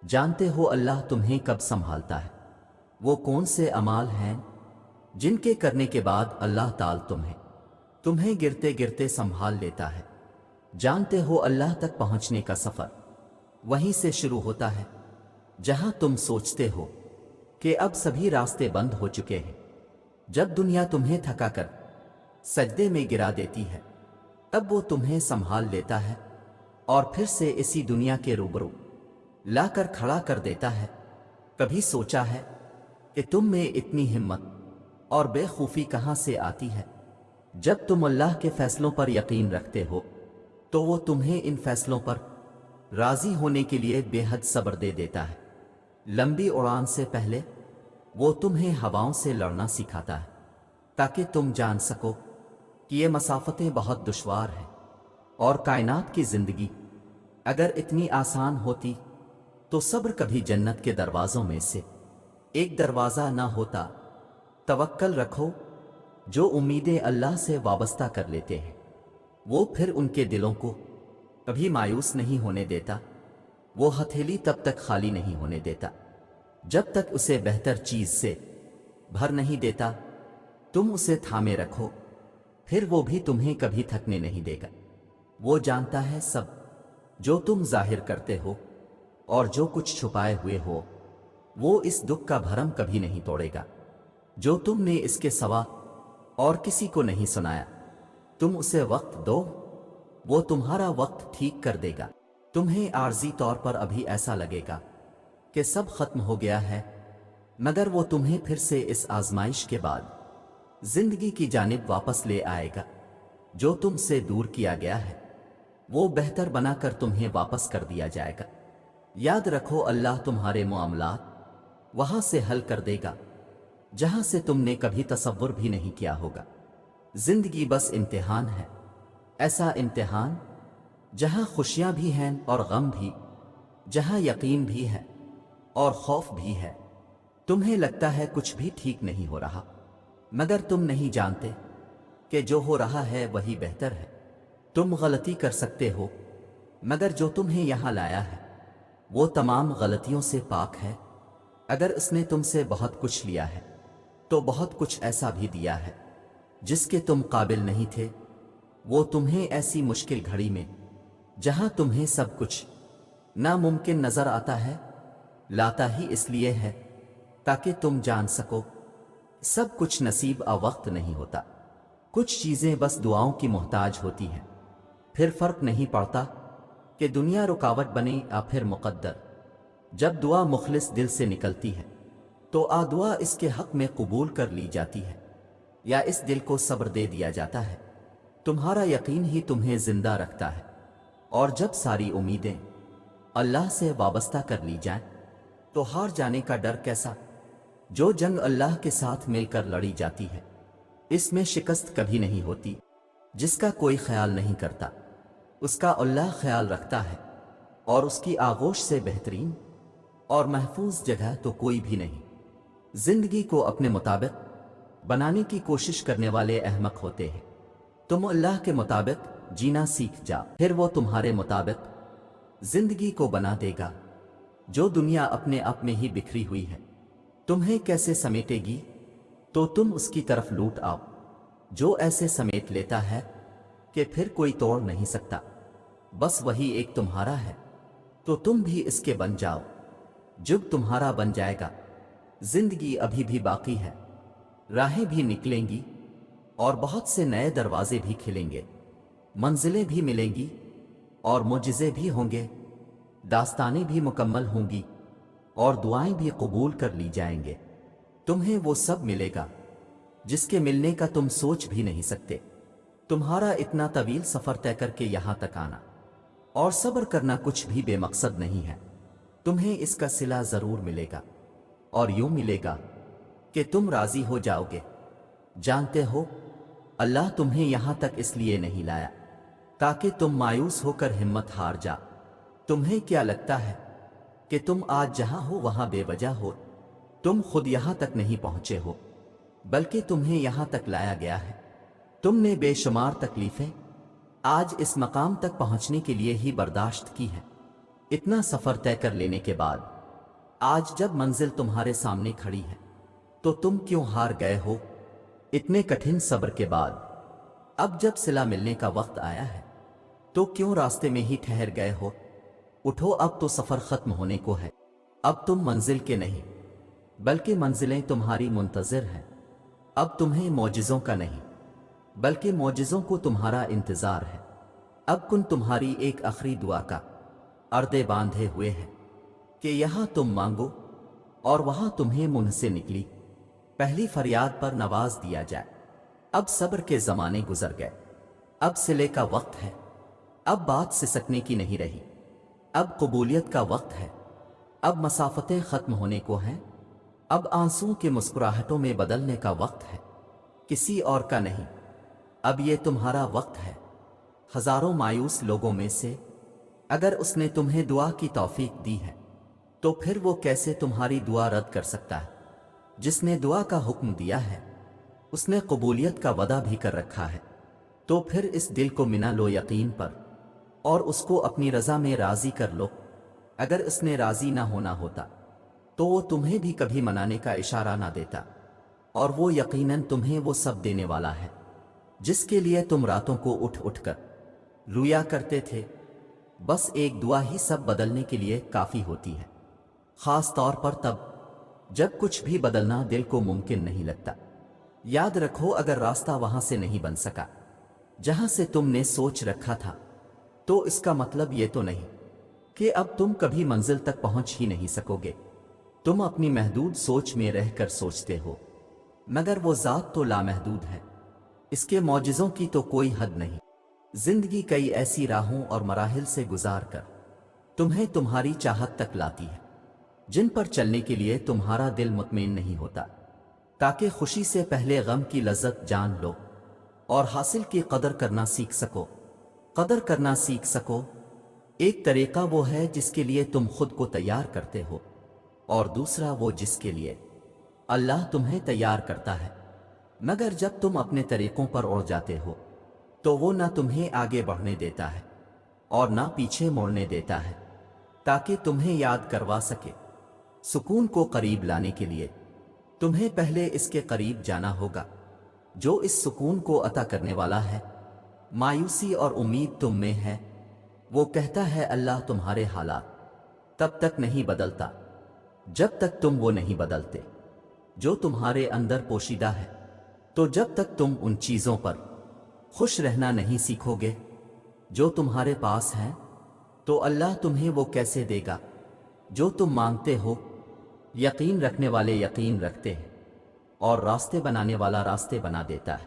جانتے ہو اللہ تمہیں کب سنبھالتا ہے؟ وہ کون سے اعمال ہیں جن کے کرنے کے بعد اللہ تعالی تمہیں گرتے گرتے سنبھال لیتا ہے؟ جانتے ہو اللہ تک پہنچنے کا سفر وہیں سے شروع ہوتا ہے جہاں تم سوچتے ہو کہ اب سبھی راستے بند ہو چکے ہیں۔ جب دنیا تمہیں تھکا کر سجدے میں گرا دیتی ہے تب وہ تمہیں سنبھال لیتا ہے اور پھر سے اسی دنیا کے روبرو لا کر کھڑا کر دیتا ہے۔ کبھی سوچا ہے کہ تم میں اتنی ہمت اور بے خوفی کہاں سے آتی ہے؟ جب تم اللہ کے فیصلوں پر یقین رکھتے ہو تو وہ تمہیں ان فیصلوں پر راضی ہونے کے لیے بے حد صبر دے دیتا ہے۔ لمبی اڑان سے پہلے وہ تمہیں ہواؤں سے لڑنا سکھاتا ہے تاکہ تم جان سکو کہ یہ مسافتیں بہت دشوار ہیں اور کائنات کی زندگی اگر اتنی آسان ہوتی تو صبر کبھی جنت کے دروازوں میں سے ایک دروازہ نہ ہوتا۔ توکل رکھو، جو امیدیں اللہ سے وابستہ کر لیتے ہیں وہ پھر ان کے دلوں کو کبھی مایوس نہیں ہونے دیتا۔ وہ ہتھیلی تب تک خالی نہیں ہونے دیتا جب تک اسے بہتر چیز سے بھر نہیں دیتا۔ تم اسے تھامے رکھو، پھر وہ بھی تمہیں کبھی تھکنے نہیں دے گا۔ وہ جانتا ہے سب جو تم ظاہر کرتے ہو اور جو کچھ چھپائے ہوئے ہو، وہ اس دکھ کا بھرم کبھی نہیں توڑے گا جو تم نے اس کے سوا اور کسی کو نہیں سنایا۔ تم اسے وقت دو، وہ تمہارا وقت ٹھیک کر دے گا۔ تمہیں عارضی طور پر ابھی ایسا لگے گا کہ سب ختم ہو گیا ہے، مگر وہ تمہیں پھر سے اس آزمائش کے بعد زندگی کی جانب واپس لے آئے گا۔ جو تم سے دور کیا گیا ہے وہ بہتر بنا کر تمہیں واپس کر دیا جائے گا۔ یاد رکھو اللہ تمہارے معاملات وہاں سے حل کر دے گا جہاں سے تم نے کبھی تصور بھی نہیں کیا ہوگا۔ زندگی بس امتحان ہے، ایسا امتحان جہاں خوشیاں بھی ہیں اور غم بھی، جہاں یقین بھی ہے اور خوف بھی ہے۔ تمہیں لگتا ہے کچھ بھی ٹھیک نہیں ہو رہا، مگر تم نہیں جانتے کہ جو ہو رہا ہے وہی بہتر ہے۔ تم غلطی کر سکتے ہو، مگر جو تمہیں یہاں لایا ہے وہ تمام غلطیوں سے پاک ہے۔ اگر اس نے تم سے بہت کچھ لیا ہے تو بہت کچھ ایسا بھی دیا ہے جس کے تم قابل نہیں تھے۔ وہ تمہیں ایسی مشکل گھڑی میں جہاں تمہیں سب کچھ ناممکن نظر آتا ہے لاتا ہی اس لیے ہے تاکہ تم جان سکو سب کچھ نصیب وقت نہیں ہوتا۔ کچھ چیزیں بس دعاؤں کی محتاج ہوتی ہیں، پھر فرق نہیں پڑتا کہ دنیا رکاوٹ بنے یا پھر مقدر۔ جب دعا مخلص دل سے نکلتی ہے تو دعا اس کے حق میں قبول کر لی جاتی ہے یا اس دل کو صبر دے دیا جاتا ہے۔ تمہارا یقین ہی تمہیں زندہ رکھتا ہے، اور جب ساری امیدیں اللہ سے وابستہ کر لی جائیں تو ہار جانے کا ڈر کیسا؟ جو جنگ اللہ کے ساتھ مل کر لڑی جاتی ہے اس میں شکست کبھی نہیں ہوتی۔ جس کا کوئی خیال نہیں کرتا اس کا اللہ خیال رکھتا ہے، اور اس کی آغوش سے بہترین اور محفوظ جگہ تو کوئی بھی نہیں۔ زندگی کو اپنے مطابق بنانے کی کوشش کرنے والے احمق ہوتے ہیں۔ تم اللہ کے مطابق جینا سیکھ جا، پھر وہ تمہارے مطابق زندگی کو بنا دے گا۔ جو دنیا اپنے آپ میں ہی بکھری ہوئی ہے تمہیں کیسے سمیٹے گی تو تم اس کی طرف لوٹ آؤ۔ جو ایسے سمیٹ لیتا ہے کہ پھر کوئی توڑ نہیں سکتا، بس وہی ایک تمہارا ہے تو تم بھی اس کے بن جاؤ۔ جب تمہارا بن جائے گا زندگی ابھی بھی باقی ہے، راہیں بھی نکلیں گی اور بہت سے نئے دروازے بھی کھلیں گے، منزلیں بھی ملیں گی اور معجزے بھی ہوں گے، داستانیں بھی مکمل ہوں گی اور دعائیں بھی قبول کر لی جائیں گے۔ تمہیں وہ سب ملے گا جس کے ملنے کا تم سوچ بھی نہیں سکتے۔ تمہارا اتنا طویل سفر طے کر کے یہاں تک آنا اور صبر کرنا کچھ بھی بے مقصد نہیں ہے۔ تمہیں اس کا صلہ ضرور ملے گا، اور یوں ملے گا کہ تم راضی ہو جاؤ گے۔ جانتے ہو اللہ تمہیں یہاں تک اس لیے نہیں لایا تاکہ تم مایوس ہو کر ہمت ہار جا۔ تمہیں کیا لگتا ہے کہ تم آج جہاں ہو وہاں بے وجہ ہو؟ تم خود یہاں تک نہیں پہنچے ہو، بلکہ تمہیں یہاں تک لایا گیا ہے۔ تم نے بے شمار تکلیفیں آج اس مقام تک پہنچنے کے لیے ہی برداشت کی ہیں۔ اتنا سفر طے کر لینے کے بعد آج جب منزل تمہارے سامنے کھڑی ہے تو تم کیوں ہار گئے ہو؟ اتنے کٹھن صبر کے بعد اب جب صلہ ملنے کا وقت آیا ہے تو کیوں راستے میں ہی ٹھہر گئے ہو؟ اٹھو، اب تو سفر ختم ہونے کو ہے۔ اب تم منزل کے نہیں بلکہ منزلیں تمہاری منتظر ہیں۔ اب تمہیں معجزوں کا نہیں بلکہ معجزوں کو تمہارا انتظار ہے۔ اب کن تمہاری ایک آخری دعا کا اردے باندھے ہوئے ہیں کہ یہاں تم مانگو اور وہاں تمہیں منہ سے نکلی پہلی فریاد پر نواز دیا جائے۔ اب صبر کے زمانے گزر گئے، اب صلے کا وقت ہے، اب بات سسکنے کی نہیں رہی، اب قبولیت کا وقت ہے، اب مسافتیں ختم ہونے کو ہیں، اب آنسوں کے مسکراہٹوں میں بدلنے کا وقت ہے، کسی اور کا نہیں۔ اب یہ تمہارا وقت ہے۔ ہزاروں مایوس لوگوں میں سے اگر اس نے تمہیں دعا کی توفیق دی ہے تو پھر وہ کیسے تمہاری دعا رد کر سکتا ہے؟ جس نے دعا کا حکم دیا ہے اس نے قبولیت کا وعدہ بھی کر رکھا ہے، تو پھر اس دل کو منا لو یقین پر اور اس کو اپنی رضا میں راضی کر لو۔ اگر اس نے راضی نہ ہونا ہوتا تو وہ تمہیں بھی کبھی منانے کا اشارہ نہ دیتا، اور وہ یقیناً تمہیں وہ سب دینے والا ہے جس کے لیے تم راتوں کو اٹھ اٹھ کر رویا کرتے تھے۔ بس ایک دعا ہی سب بدلنے کے لیے کافی ہوتی ہے، خاص طور پر تب جب کچھ بھی بدلنا دل کو ممکن نہیں لگتا۔ یاد رکھو، اگر راستہ وہاں سے نہیں بن سکا جہاں سے تم نے سوچ رکھا تھا تو اس کا مطلب یہ تو نہیں کہ اب تم کبھی منزل تک پہنچ ہی نہیں سکو گے۔ تم اپنی محدود سوچ میں رہ کر سوچتے ہو، مگر وہ ذات تو لامحدود ہے، اس کے معجزوں کی تو کوئی حد نہیں۔ زندگی کئی ایسی راہوں اور مراحل سے گزار کر تمہیں تمہاری چاہت تک لاتی ہے جن پر چلنے کے لیے تمہارا دل مطمئن نہیں ہوتا، تاکہ خوشی سے پہلے غم کی لذت جان لو اور حاصل کی قدر کرنا سیکھ سکو۔ قدر کرنا سیکھ سکو۔ ایک طریقہ وہ ہے جس کے لیے تم خود کو تیار کرتے ہو، اور دوسرا وہ جس کے لیے اللہ تمہیں تیار کرتا ہے، مگر جب تم اپنے طریقوں پر اڑ جاتے ہو تو وہ نہ تمہیں آگے بڑھنے دیتا ہے اور نہ پیچھے موڑنے دیتا ہے، تاکہ تمہیں یاد کروا سکے۔ سکون کو قریب لانے کے لیے تمہیں پہلے اس کے قریب جانا ہوگا جو اس سکون کو عطا کرنے والا ہے۔ مایوسی اور امید تم میں ہے، وہ کہتا ہے اللہ تمہارے حالات تب تک نہیں بدلتا جب تک تم وہ نہیں بدلتے جو تمہارے اندر پوشیدہ ہے۔ تو جب تک تم ان چیزوں پر خوش رہنا نہیں سیکھو گے جو تمہارے پاس ہیں تو اللہ تمہیں وہ کیسے دے گا جو تم مانگتے ہو؟ یقین رکھنے والے یقین رکھتے ہیں اور راستے بنانے والا راستے بنا دیتا ہے۔